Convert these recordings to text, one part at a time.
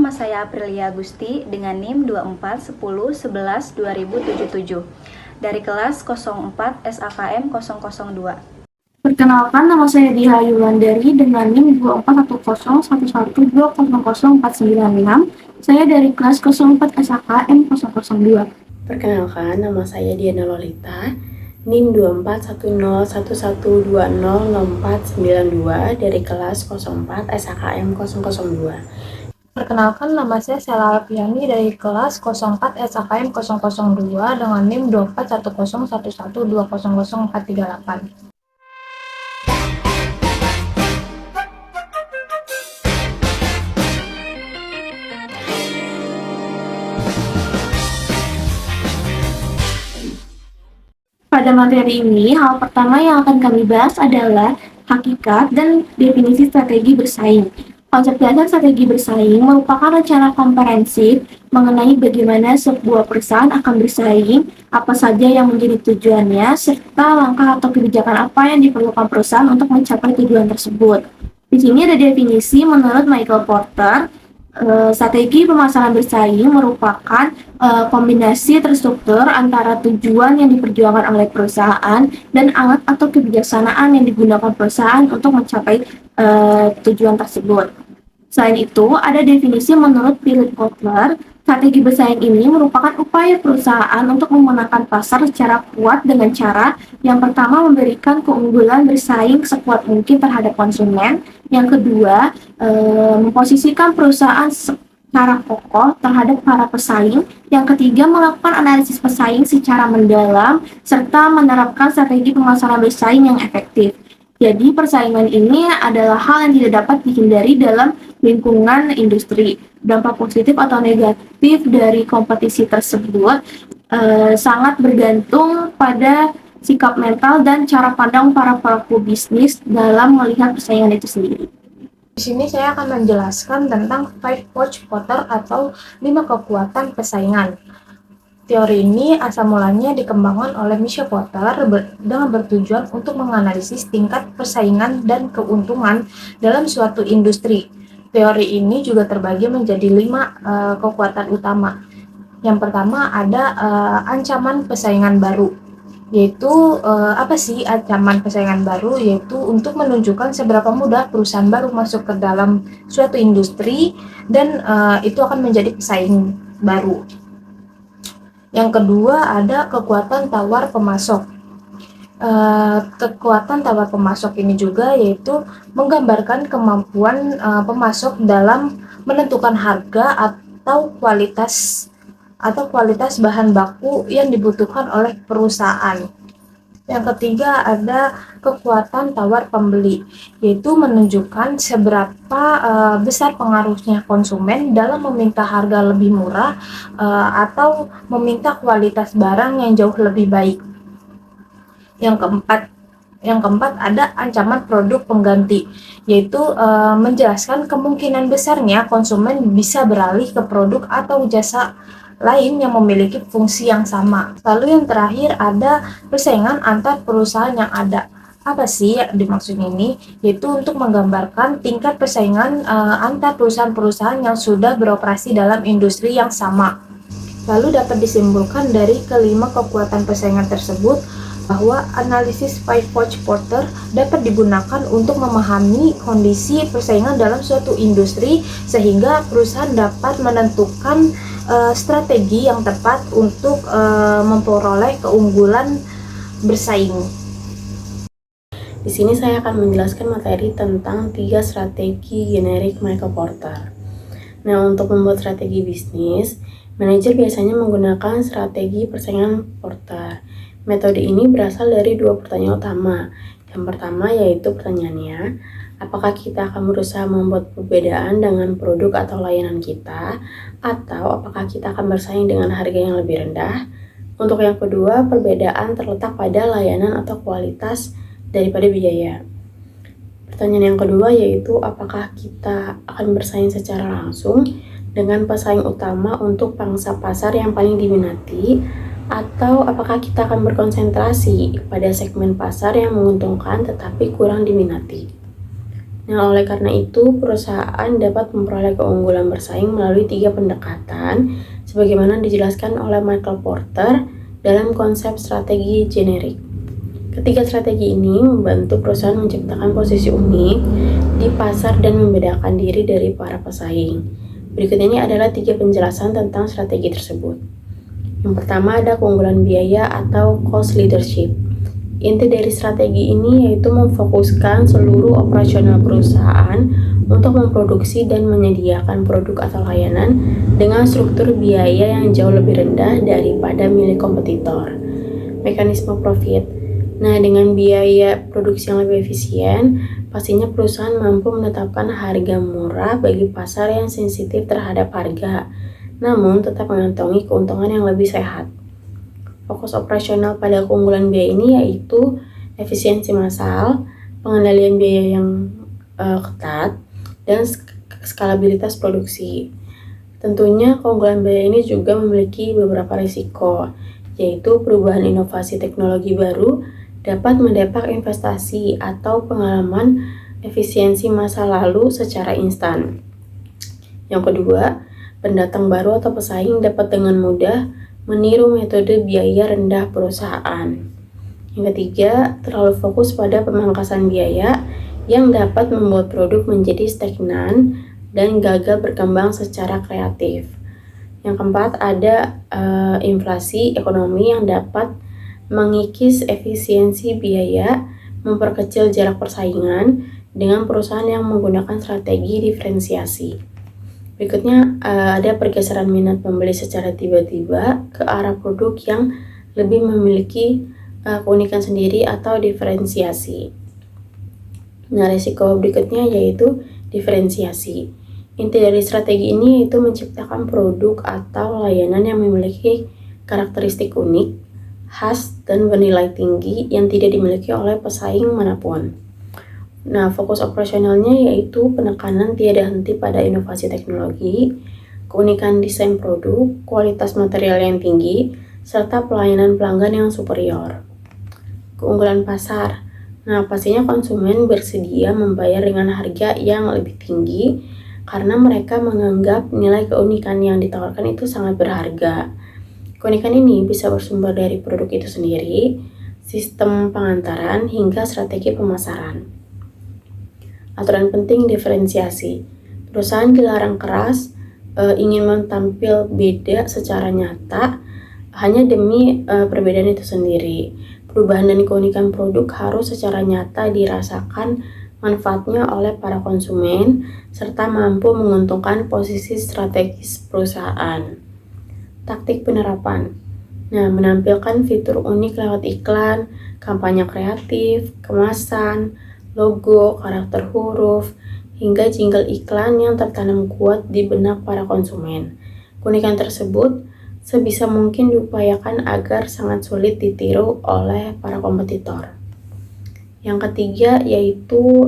nama saya Aprilia Gusti dengan NIM 2410112077 dari kelas 04 SAKM 002. Perkenalkan, nama saya Diha Yulandari dengan NIM 241011200496. Saya dari kelas 04 SAKM 002. Perkenalkan, nama saya Diana Lolita, NIM 241011200492 dari kelas 04 SAKM 002. Perkenalkan, nama saya Sela Alfiani dari kelas 04 SAKM 002 dengan NIM 241011200438. Pada materi ini, hal pertama yang akan kami bahas adalah hakikat dan definisi strategi bersaing. Konsep dasar strategi bersaing merupakan rencana komprehensif mengenai bagaimana sebuah perusahaan akan bersaing, apa saja yang menjadi tujuannya, serta langkah atau kebijakan apa yang diperlukan perusahaan untuk mencapai tujuan tersebut. Di sini ada definisi menurut Michael Porter. Strategi pemasaran bersaing merupakan kombinasi terstruktur antara tujuan yang diperjuangkan oleh perusahaan dan alat atau kebijaksanaan yang digunakan perusahaan untuk mencapai tujuan tersebut. Selain itu, ada definisi menurut Philip Kotler. Strategi bersaing ini merupakan upaya perusahaan untuk memenangkan pasar secara kuat dengan cara yang pertama memberikan keunggulan bersaing sekuat mungkin terhadap konsumen. Yang kedua, memposisikan perusahaan secara kokoh terhadap para pesaing. Yang ketiga, melakukan analisis pesaing secara mendalam serta menerapkan strategi pemasaran bersaing yang efektif. Jadi persaingan ini adalah hal yang tidak dapat dihindari dalam lingkungan industri. Dampak positif atau negatif dari kompetisi tersebut sangat bergantung pada sikap mental dan cara pandang para pelaku bisnis dalam melihat persaingan itu sendiri. Di sini saya akan menjelaskan tentang 5 Watch Porter atau 5 kekuatan persaingan. Teori ini asal mulanya dikembangkan oleh Michael Porter dengan bertujuan untuk menganalisis tingkat persaingan dan keuntungan dalam suatu industri. Teori ini juga terbagi menjadi 5 kekuatan utama. Yang pertama ada ancaman persaingan baru, yaitu apa sih ancaman persaingan baru? Yaitu untuk menunjukkan seberapa mudah perusahaan baru masuk ke dalam suatu industri dan itu akan menjadi pesaing baru. Yang kedua ada kekuatan tawar pemasok. Kekuatan tawar pemasok ini juga yaitu menggambarkan kemampuan pemasok dalam menentukan harga atau kualitas bahan baku yang dibutuhkan oleh perusahaan. Yang ketiga ada kekuatan tawar pembeli, yaitu menunjukkan seberapa besar pengaruhnya konsumen dalam meminta harga lebih murah atau meminta kualitas barang yang jauh lebih baik. Yang keempat ada ancaman produk pengganti, yaitu menjelaskan kemungkinan besarnya konsumen bisa beralih ke produk atau jasa lain yang memiliki fungsi yang sama. Lalu yang terakhir ada persaingan antar perusahaan yang ada. Apa sih yang dimaksud ini? Yaitu untuk menggambarkan tingkat persaingan antar perusahaan-perusahaan yang sudah beroperasi dalam industri yang sama. Lalu dapat disimpulkan dari kelima kekuatan persaingan tersebut bahwa analisis 5 Watch Porter dapat digunakan untuk memahami kondisi persaingan dalam suatu industri sehingga perusahaan dapat menentukan strategi yang tepat untuk memperoleh keunggulan bersaing. Di sini saya akan menjelaskan materi tentang 3 strategi generik Michael Porter. Nah, untuk membuat strategi bisnis, manajer biasanya menggunakan strategi persaingan Porter. Metode ini berasal dari 2 pertanyaan utama. Yang pertama yaitu pertanyaannya, apakah kita akan berusaha membuat perbedaan dengan produk atau layanan kita, atau apakah kita akan bersaing dengan harga yang lebih rendah? Untuk yang kedua, perbedaan terletak pada layanan atau kualitas daripada biaya. Pertanyaan yang kedua yaitu, apakah kita akan bersaing secara langsung dengan pesaing utama untuk pangsa pasar yang paling diminati, atau apakah kita akan berkonsentrasi pada segmen pasar yang menguntungkan tetapi kurang diminati. Nah, oleh karena itu, perusahaan dapat memperoleh keunggulan bersaing melalui 3 pendekatan, sebagaimana dijelaskan oleh Michael Porter dalam konsep strategi generik. Ketiga strategi ini membantu perusahaan menciptakan posisi unik di pasar dan membedakan diri dari para pesaing. Berikut ini adalah 3 penjelasan tentang strategi tersebut. Yang pertama ada keunggulan biaya atau cost leadership. Inti dari strategi ini yaitu memfokuskan seluruh operasional perusahaan untuk memproduksi dan menyediakan produk atau layanan dengan struktur biaya yang jauh lebih rendah daripada milik kompetitor. Mekanisme profit. Nah, dengan biaya produksi yang lebih efisien, pastinya perusahaan mampu menetapkan harga murah bagi pasar yang sensitif terhadap harga, namun tetap mengantongi keuntungan yang lebih sehat. Fokus operasional pada keunggulan biaya ini yaitu efisiensi massal, pengendalian biaya yang ketat, dan skalabilitas produksi. Tentunya keunggulan biaya ini juga memiliki beberapa risiko, yaitu perubahan inovasi teknologi baru dapat mendepak investasi atau pengalaman efisiensi masa lalu secara instan. Yang kedua, pendatang baru atau pesaing dapat dengan mudah meniru metode biaya rendah perusahaan. Yang ketiga, terlalu fokus pada pemangkasan biaya yang dapat membuat produk menjadi stagnan dan gagal berkembang secara kreatif. Yang keempat, ada inflasi ekonomi yang dapat mengikis efisiensi biaya, memperkecil jarak persaingan dengan perusahaan yang menggunakan strategi diferensiasi. Berikutnya ada pergeseran minat pembeli secara tiba-tiba ke arah produk yang lebih memiliki keunikan sendiri atau diferensiasi. Nah, risiko berikutnya yaitu diferensiasi. Inti dari strategi ini yaitu menciptakan produk atau layanan yang memiliki karakteristik unik, khas, dan bernilai tinggi yang tidak dimiliki oleh pesaing manapun. Nah, fokus operasionalnya yaitu penekanan tiada henti pada inovasi teknologi, keunikan desain produk, kualitas material yang tinggi, serta pelayanan pelanggan yang superior. Keunggulan pasar. Nah, pastinya konsumen bersedia membayar dengan harga yang lebih tinggi karena mereka menganggap nilai keunikan yang ditawarkan itu sangat berharga. Keunikan ini bisa bersumber dari produk itu sendiri, sistem pengantaran, hingga strategi pemasaran. Aturan penting diferensiasi. Perusahaan dilarang keras ingin tampil beda secara nyata hanya demi perbedaan itu sendiri. Perubahan dan keunikan produk harus secara nyata dirasakan manfaatnya oleh para konsumen serta mampu menguntungkan posisi strategis perusahaan. Taktik penerapan. Nah, menampilkan fitur unik lewat iklan, kampanye kreatif, kemasan, logo, karakter huruf, hingga jingle iklan yang tertanam kuat di benak para konsumen. Keunikan tersebut sebisa mungkin diupayakan agar sangat sulit ditiru oleh para kompetitor. Yang ketiga yaitu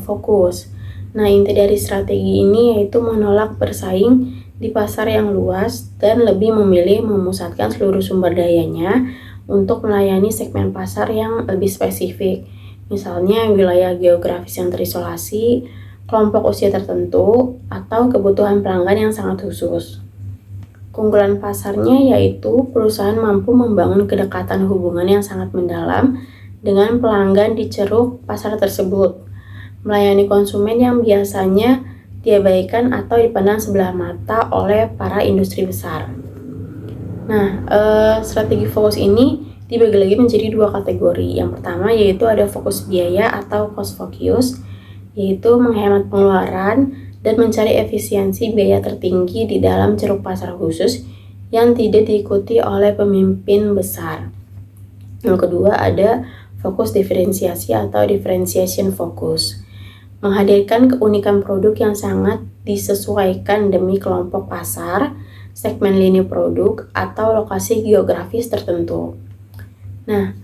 fokus. Nah, inti dari strategi ini yaitu menolak bersaing di pasar yang luas dan lebih memilih memusatkan seluruh sumber dayanya untuk melayani segmen pasar yang lebih spesifik. Misalnya wilayah geografis yang terisolasi, kelompok usia tertentu, atau kebutuhan pelanggan yang sangat khusus. Keunggulan pasarnya yaitu perusahaan mampu membangun kedekatan hubungan yang sangat mendalam dengan pelanggan di ceruk pasar tersebut, melayani konsumen yang biasanya diabaikan atau dipandang sebelah mata oleh para industri besar. Nah, strategi fokus ini dibagi lagi menjadi 2 kategori. Yang pertama yaitu ada fokus biaya atau cost focus, yaitu menghemat pengeluaran dan mencari efisiensi biaya tertinggi di dalam ceruk pasar khusus yang tidak diikuti oleh pemimpin besar. Yang kedua ada fokus diferensiasi atau differentiation focus, menghadirkan keunikan produk yang sangat disesuaikan demi kelompok pasar, segmen lini produk, atau lokasi geografis tertentu. Nah,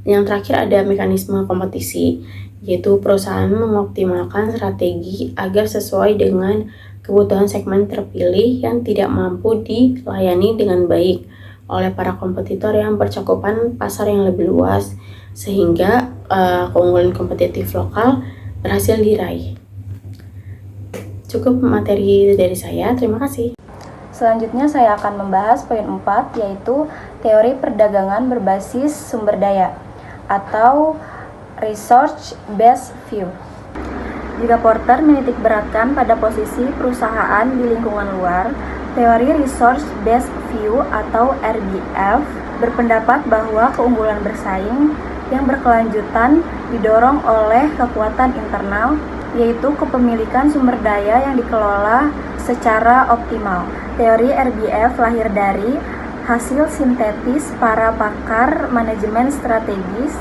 yang terakhir ada mekanisme kompetisi, yaitu perusahaan mengoptimalkan strategi agar sesuai dengan kebutuhan segmen terpilih yang tidak mampu dilayani dengan baik oleh para kompetitor yang bercakupan pasar yang lebih luas, sehingga keunggulan kompetitif lokal berhasil diraih. Cukup materi dari saya, terima kasih. Selanjutnya saya akan membahas poin 4, yaitu teori perdagangan berbasis sumber daya atau resource based view. Jika Porter menitik beratkan pada posisi perusahaan di lingkungan luar, teori resource based view atau RBF berpendapat bahwa keunggulan bersaing yang berkelanjutan didorong oleh kekuatan internal, yaitu kepemilikan sumber daya yang dikelola secara optimal. Teori RBF lahir dari hasil sintetis para pakar manajemen strategis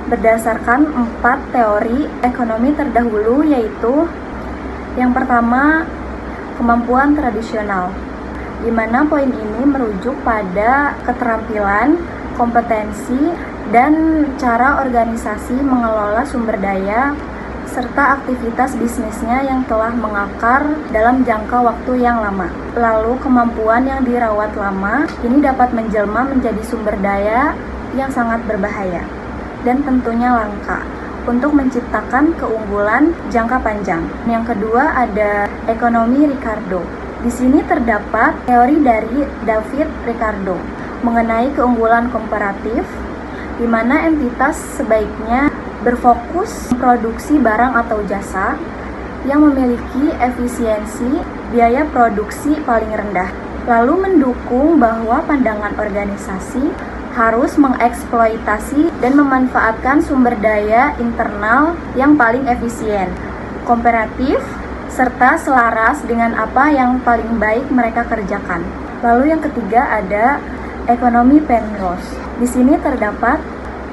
berdasarkan 4 teori ekonomi terdahulu, yaitu yang pertama, kemampuan tradisional, di mana poin ini merujuk pada keterampilan, kompetensi, dan cara organisasi mengelola sumber daya serta aktivitas bisnisnya yang telah mengakar dalam jangka waktu yang lama. Lalu kemampuan yang dirawat lama ini dapat menjelma menjadi sumber daya yang sangat berbahaya dan tentunya langka untuk menciptakan keunggulan jangka panjang. Yang kedua ada ekonomi Ricardo. Di sini terdapat teori dari David Ricardo mengenai keunggulan komparatif, di mana entitas sebaiknya berfokus produksi barang atau jasa yang memiliki efisiensi biaya produksi paling rendah, lalu mendukung bahwa pandangan organisasi harus mengeksploitasi dan memanfaatkan sumber daya internal yang paling efisien, komparatif, serta selaras dengan apa yang paling baik mereka kerjakan. Lalu yang ketiga ada ekonomi Penrose. Di sini terdapat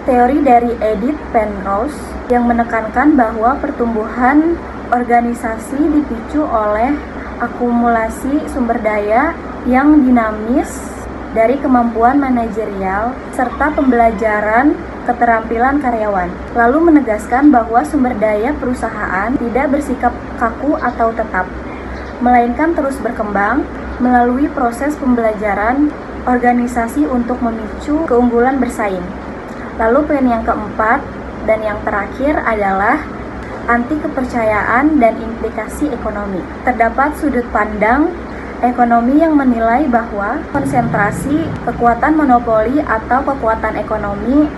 teori dari Edith Penrose yang menekankan bahwa pertumbuhan organisasi dipicu oleh akumulasi sumber daya yang dinamis dari kemampuan manajerial serta pembelajaran keterampilan karyawan. Lalu menegaskan bahwa sumber daya perusahaan tidak bersikap kaku atau tetap, melainkan terus berkembang melalui proses pembelajaran organisasi untuk memicu keunggulan bersaing. Lalu poin yang keempat dan yang terakhir adalah anti kepercayaan dan implikasi ekonomi. Terdapat sudut pandang ekonomi yang menilai bahwa konsentrasi kekuatan monopoli atau kekuatan ekonomi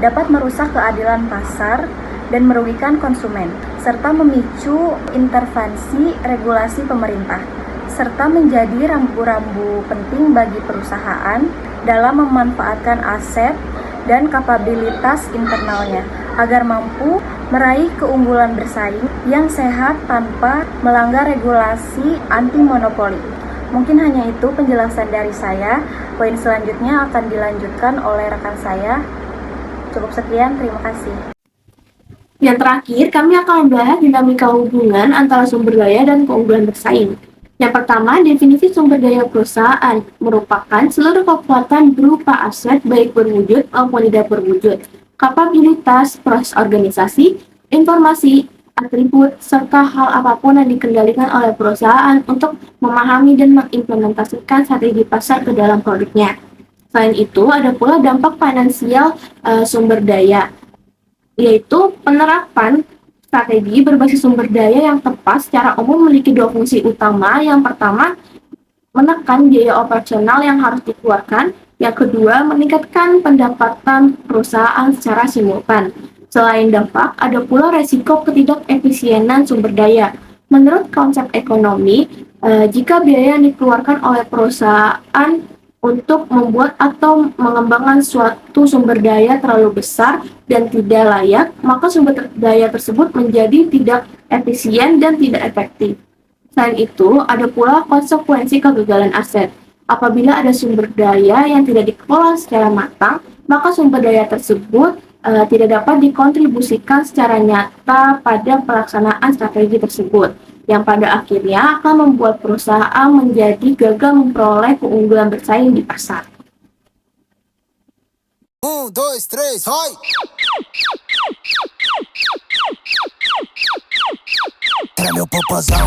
dapat merusak keadilan pasar dan merugikan konsumen, serta memicu intervensi regulasi pemerintah, serta menjadi rambu-rambu penting bagi perusahaan dalam memanfaatkan aset dan kapabilitas internalnya agar mampu meraih keunggulan bersaing yang sehat tanpa melanggar regulasi anti monopoli. Mungkin hanya itu penjelasan dari saya. Poin selanjutnya akan dilanjutkan oleh rekan saya. Cukup sekian, terima kasih. Yang terakhir, kami akan membahas dinamika hubungan antara sumber daya dan keunggulan bersaing. Yang pertama, definisi sumber daya perusahaan merupakan seluruh kekuatan berupa aset baik berwujud maupun tidak berwujud, kapabilitas proses organisasi, informasi, atribut, serta hal apapun yang dikendalikan oleh perusahaan untuk memahami dan mengimplementasikan strategi pasar ke dalam produknya. Selain itu, ada pula dampak finansial sumber daya, yaitu penerapan strategi berbasis sumber daya yang tepat secara umum memiliki 2 fungsi utama. Yang pertama, menekan biaya operasional yang harus dikeluarkan. Yang kedua, meningkatkan pendapatan perusahaan secara simultan. Selain dampak, ada pula resiko ketidakefisienan sumber daya. Menurut konsep ekonomi, jika biaya yang dikeluarkan oleh perusahaan untuk membuat atau mengembangkan suatu sumber daya terlalu besar dan tidak layak, maka sumber daya tersebut menjadi tidak efisien dan tidak efektif. Selain itu, ada pula konsekuensi kegagalan aset. Apabila ada sumber daya yang tidak dikelola secara matang, maka sumber daya tersebut tidak dapat dikontribusikan secara nyata pada pelaksanaan strategi tersebut, yang pada akhirnya akan membuat perusahaan menjadi gagal memperoleh keunggulan bersaing di pasar. 1, 2, 3, vai! Era meu popozão,